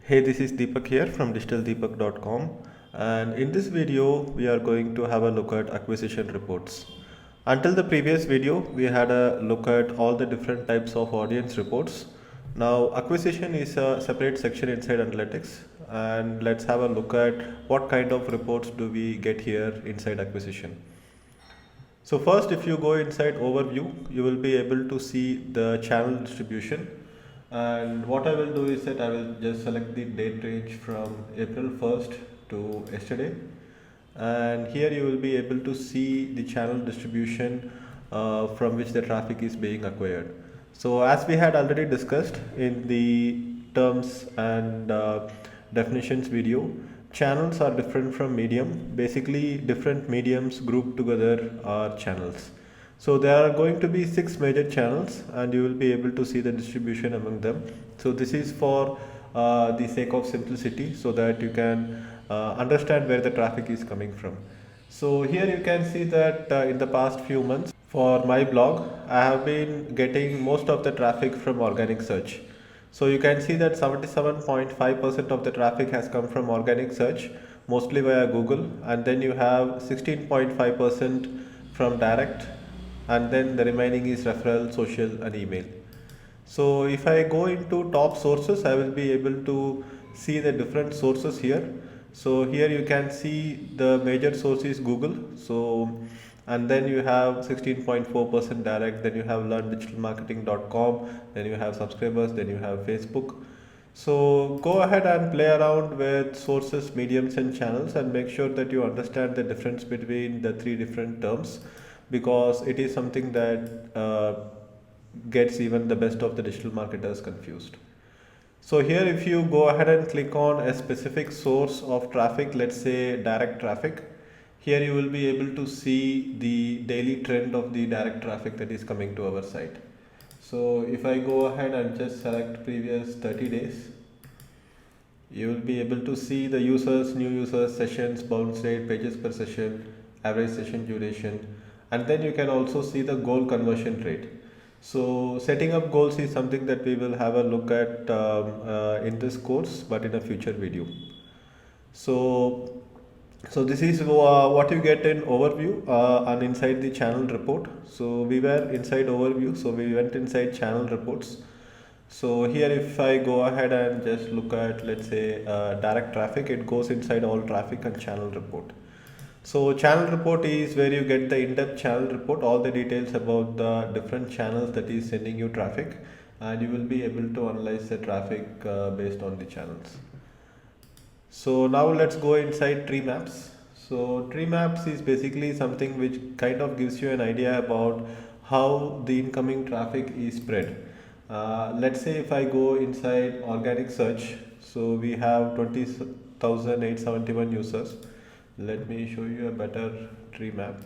Hey, this is Deepak here from digitaldeepak.com, and in this video we are going to have a look at acquisition reports. Until the previous video we had a look at all the different types of audience reports. Now acquisition is a separate section inside analytics, and let's have a look at what kind of reports do we get here inside acquisition. So first, if you go inside overview, you will be able to see the channel distribution. And what I will do is that I will just select the date range from April 1st to yesterday. And here you will be able to see the channel distribution from which the traffic is being acquired. So as we had already discussed in the terms and definitions video, channels are different from medium. Basically, different mediums grouped together are channels. So there are going to be 6 major channels, and you will be able to see the distribution among them. So this is for the sake of simplicity, so that you can understand where the traffic is coming from. So here you can see that in the past few months for my blog, I have been getting most of the traffic from organic search. So you can see that 77.5% of the traffic has come from organic search, mostly via Google, and then you have 16.5% from direct, and then the remaining is referral, social, and email. So if I go into top sources, I will be able to see the different sources here. So here you can see the major source is Google. So and then you have 16.4% direct, then you have learndigitalmarketing.com, then you have subscribers, then you have Facebook. So go ahead and play around with sources, mediums, and channels, and make sure that you understand the difference between the three different terms, because it is something that gets even the best of the digital marketers confused. So here if you go ahead and click on a specific source of traffic, let's say direct traffic, here you will be able to see the daily trend of the direct traffic that is coming to our site. So if I go ahead and just select previous 30 days, you will be able to see the users, new users, sessions, bounce rate, pages per session, average session duration, and then you can also see the goal conversion rate. So setting up goals is something that we will have a look at in this course, but in a future video. So, so this is what you get in overview and inside the channel report. So we were inside overview, so we went inside channel reports. So here if I go ahead and just look at, let's say, direct traffic, it goes inside all traffic and channel report. So channel report is where you get the in-depth channel report, all the details about the different channels that is sending you traffic, and you will be able to analyze the traffic based on the channels. So now let's go inside tree maps. So tree maps is basically something which kind of gives you an idea about how the incoming traffic is spread. Let's say if I go inside organic search, so we have 20,871 users. Let me show you a better tree map.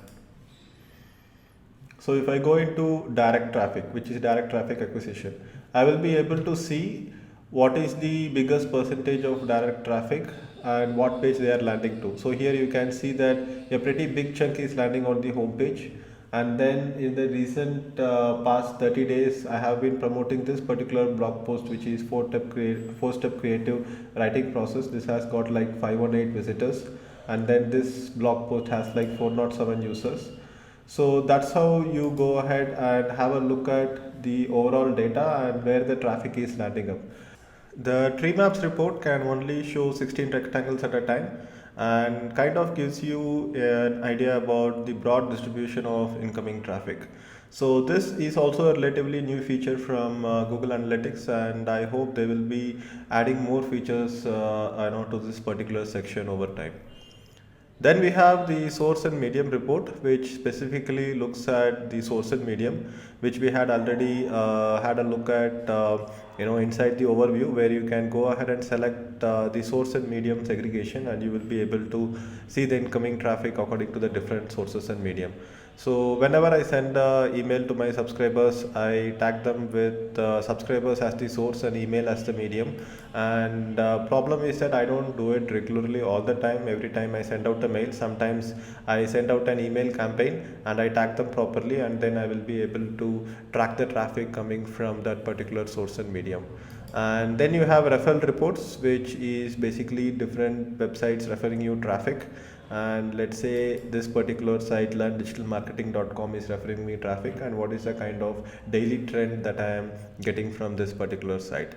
So if I go into direct traffic, which is direct traffic acquisition, I will be able to see what is the biggest percentage of direct traffic and what page they are landing to. So here you can see that a pretty big chunk is landing on the home page, and then in the recent past 30 days I have been promoting this particular blog post, which is 4-step creative writing process. This has got like 518 visitors, and then this blog post has like 407 users. So that's how you go ahead and have a look at the overall data and where the traffic is landing up. The tree maps report can only show 16 rectangles at a time, and kind of gives you an idea about the broad distribution of incoming traffic. So this is also a relatively new feature from Google Analytics, and I hope they will be adding more features to this particular section over time. Then we have the source and medium report, which specifically looks at the source and medium, which we had already had a look at inside the overview, where you can go ahead and select the source and medium segregation, and you will be able to see the incoming traffic according to the different sources and medium. So whenever I send an email to my subscribers, I tag them with subscribers as the source and email as the medium. And problem is that I don't do it regularly all the time. Every time I send out a mail, sometimes I send out an email campaign and I tag them properly, and then I will be able to track the traffic coming from that particular source and medium. And then you have referral reports, which is basically different websites referring you traffic. And let's say this particular site learndigitalmarketing.com is referring me traffic, and what is the kind of daily trend that I am getting from this particular site.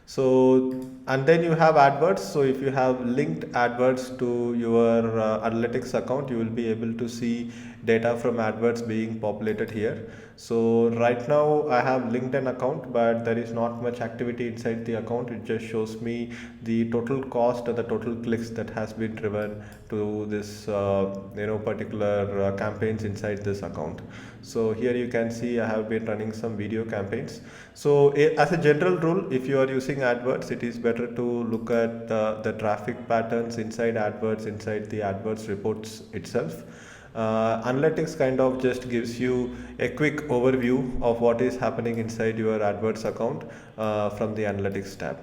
So, and then you have adverts. So if you have linked adverts to your analytics account, you will be able to see data from adverts being populated here. So right now I have linked an account, but there is not much activity inside the account. It just shows me the total cost or the total clicks that has been driven to this particular campaigns inside this account. So here you can see I have been running some video campaigns. So as a general rule, if you are using adverts, it is better to look at the traffic patterns inside adverts, inside the adverts reports itself. Analytics kind of just gives you a quick overview of what is happening inside your adverts account from the analytics tab.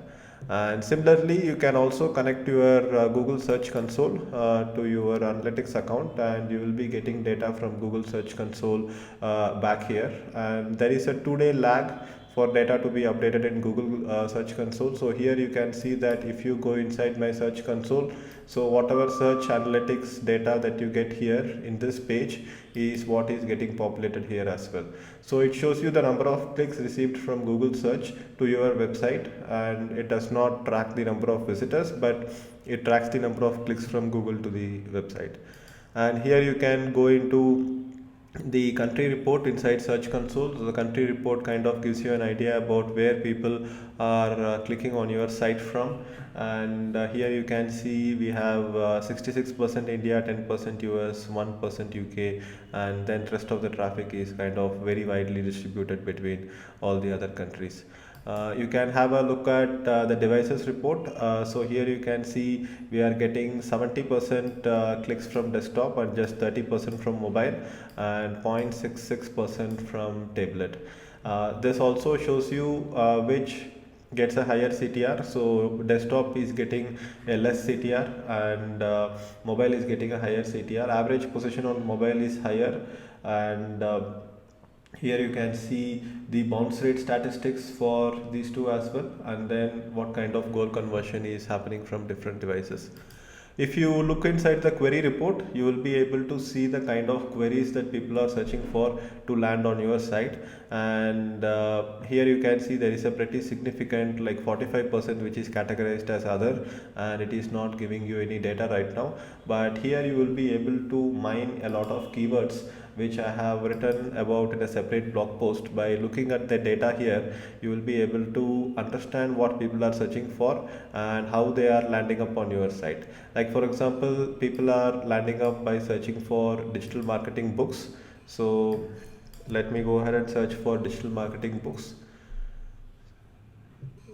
And similarly, you can also connect your Google Search Console to your analytics account, and you will be getting data from Google Search Console back here. And there is a 2-day lag for data to be updated in Google Search Console. So here you can see that if you go inside my Search Console, so whatever search analytics data that you get here in this page is what is getting populated here as well. So it shows you the number of clicks received from Google search to your website, and it does not track the number of visitors, but it tracks the number of clicks from Google to the website. And here you can go into the country report inside Search Console. So the country report kind of gives you an idea about where people are clicking on your site from. And here you can see we have 66% India, 10% US, 1% UK, and then rest of the traffic is kind of very widely distributed between all the other countries. You can have a look at the devices report. So here you can see we are getting 70% clicks from desktop and just 30% from mobile, and 0.66% from tablet. This also shows you which gets a higher CTR. So desktop is getting a less CTR, and mobile is getting a higher CTR. Average position on mobile is higher, and here you can see the bounce rate statistics for these two as well, and then what kind of goal conversion is happening from different devices. If you look inside the query report, you will be able to see the kind of queries that people are searching for to land on your site. And here you can see there is a pretty significant, like 45%, which is categorized as other, and it is not giving you any data right now. But here you will be able to mine a lot of keywords which I have written about in a separate blog post. By looking at the data here, you will be able to understand what people are searching for and how they are landing up on your site. Like for example, people are landing up by searching for digital marketing books. So let me go ahead and search for digital marketing books.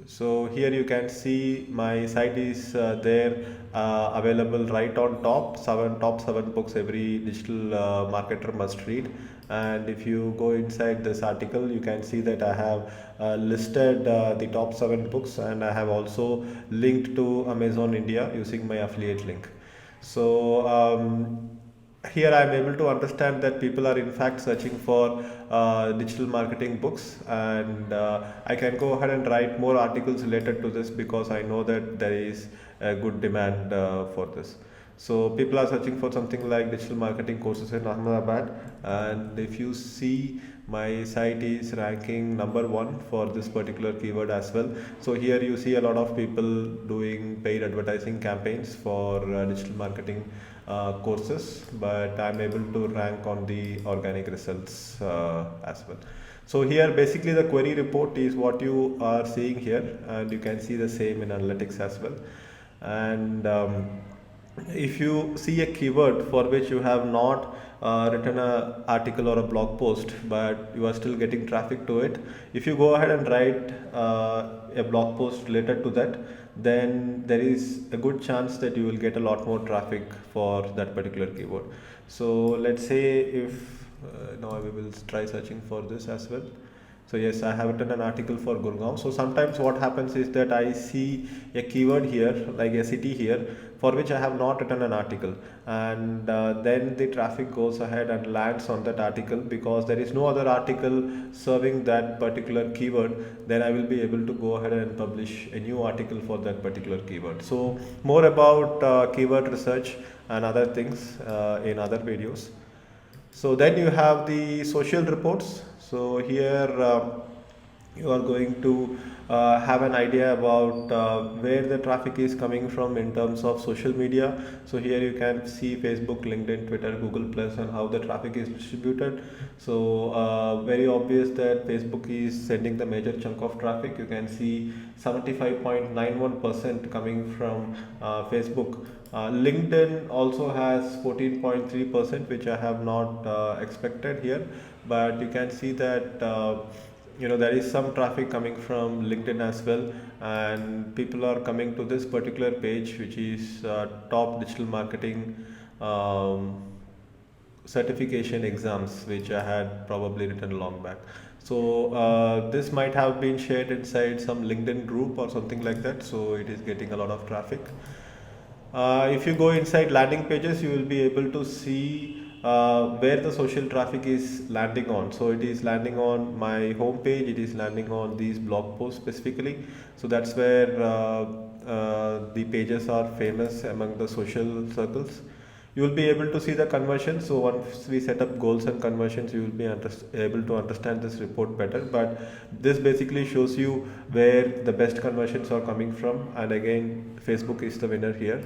So here you can see my site is there available right on top 7 books every digital marketer must read. And if you go inside this article, you can see that I have listed the top 7 books, and I have also linked to Amazon India using my affiliate link. So here I am able to understand that people are in fact searching for digital marketing books, and I can go ahead and write more articles related to this because I know that there is a good demand for this. So people are searching for something like digital marketing courses in Ahmedabad, and if you see, my site is ranking number 1 for this particular keyword as well. So here you see a lot of people doing paid advertising campaigns for digital marketing courses, but I'm able to rank on the organic results as well. So here basically the query report is what you are seeing here, and you can see the same in analytics as well. And if you see a keyword for which you have not written an article or a blog post, but you are still getting traffic to it, if you go ahead and write a blog post related to that, then there is a good chance that you will get a lot more traffic for that particular keyword. So let's say if now we will try searching for this as well. So yes, I have written an article for Gurgaon. So sometimes what happens is that I see a keyword here, like a city here, for which I have not written an article, and then the traffic goes ahead and lands on that article because there is no other article serving that particular keyword. Then I will be able to go ahead and publish a new article for that particular keyword. So more about keyword research and other things in other videos. So then you have the social reports. So here you are going to have an idea about where the traffic is coming from in terms of social media. So here you can see Facebook, LinkedIn, Twitter, Google Plus, and how the traffic is distributed. So very obvious that Facebook is sending the major chunk of traffic. You can see 75.91% coming from Facebook. LinkedIn also has 14.3%, which I have not expected here, but you can see that there is some traffic coming from LinkedIn as well, and people are coming to this particular page, which is top digital marketing um, certification exams, which I had probably written long back. So this might have been shared inside some LinkedIn group or something like that, so it is getting a lot of traffic. If you go inside landing pages, you will be able to see where the social traffic is landing on. So it is landing on my home page, it is landing on these blog posts specifically. So that's where the pages are famous among the social circles. You will be able to see the conversion. So once we set up goals and conversions, you will be able to understand this report better. But this basically shows you where the best conversions are coming from, and again Facebook is the winner here.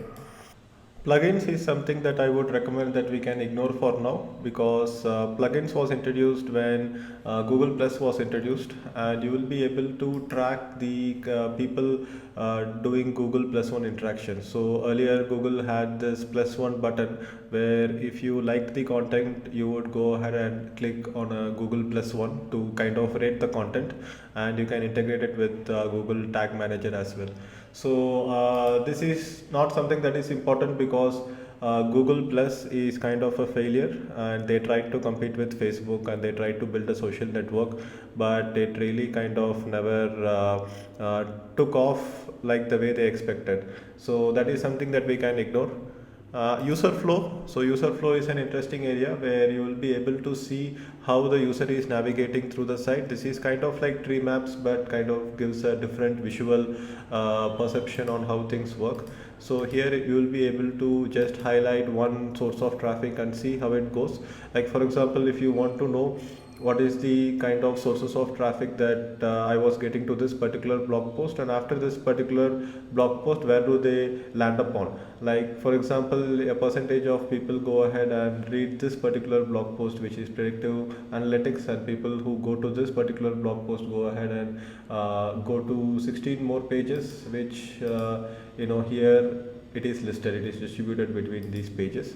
Plugins is something that I would recommend that we can ignore for now, because plugins was introduced when Google Plus was introduced, and you will be able to track the people doing Google Plus One interactions. So earlier Google had this Plus One button where if you liked the content, you would go ahead and click on a Google Plus One to kind of rate the content, and you can integrate it with Google Tag Manager as well. So this is not something that is important because Google Plus is kind of a failure, and they tried to compete with Facebook and they tried to build a social network, but it really kind of never took off like the way they expected. So that is something that we can ignore. User flow. So user flow is an interesting area where you will be able to see how the user is navigating through the site. This is kind of like tree maps, but kind of gives a different visual perception on how things work. So here you will be able to just highlight one source of traffic and see how it goes. Like for example, if you want to know what is the kind of sources of traffic that I was getting to this particular blog post, and after this particular blog post, where do they land upon? Like for example, a percentage of people go ahead and read this particular blog post, which is predictive analytics, and people who go to this particular blog post go ahead and go to 16 more pages, which here it is listed, it is distributed between these pages.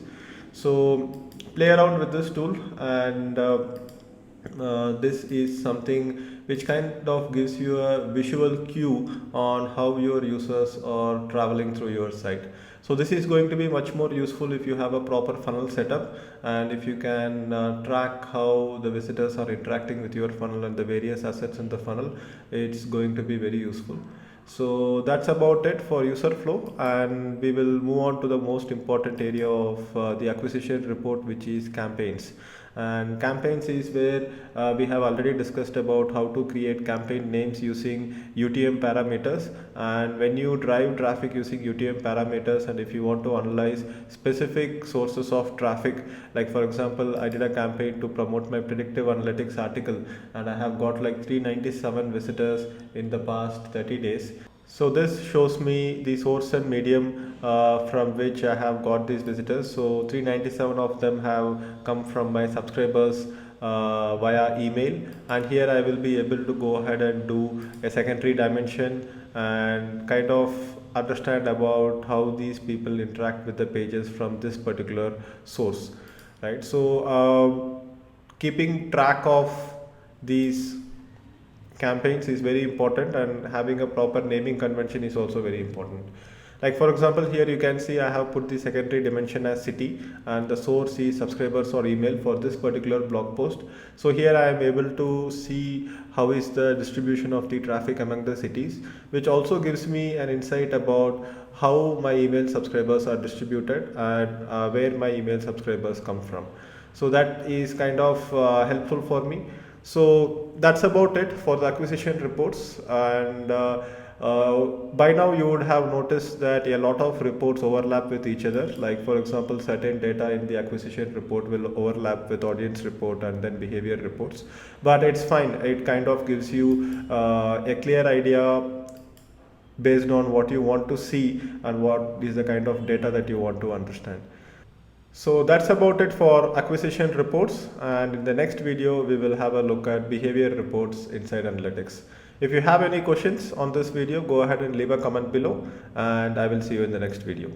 So play around with this tool, and this is something which kind of gives you a visual cue on how your users are traveling through your site. So this is going to be much more useful if you have a proper funnel setup, and if you can track how the visitors are interacting with your funnel and the various assets in the funnel. It's going to be very useful. So that's about it for user flow, and we will move on to the most important area of the acquisition report, which is campaigns. And campaigns is where we have already discussed about how to create campaign names using UTM parameters. And when you drive traffic using UTM parameters, and if you want to analyze specific sources of traffic, like for example, I did a campaign to promote my predictive analytics article, and I have got like 397 visitors in the past 30 days. So this shows me the source and medium from which I have got these visitors. So 397 of them have come from my subscribers via email, and here I will be able to go ahead and do a secondary dimension and kind of understand about how these people interact with the pages from this particular source, right? So keeping track of these campaigns is very important, and having a proper naming convention is also very important. Like for example, here you can see I have put the secondary dimension as city and the source is subscribers or email for this particular blog post. So here I am able to see how is the distribution of the traffic among the cities, which also gives me an insight about how my email subscribers are distributed and where my email subscribers come from. So that is kind of helpful for me. So that's about it for the acquisition reports. And by now you would have noticed that a lot of reports overlap with each other. Like for example, certain data in the acquisition report will overlap with audience report and then behavior reports. But it's fine. It kind of gives you a clear idea based on what you want to see and what is the kind of data that you want to understand. So that's about it for acquisition reports, and in the next video we will have a look at behavior reports inside analytics. If you have any questions on this video, go ahead and leave a comment below and I will see you in the next video.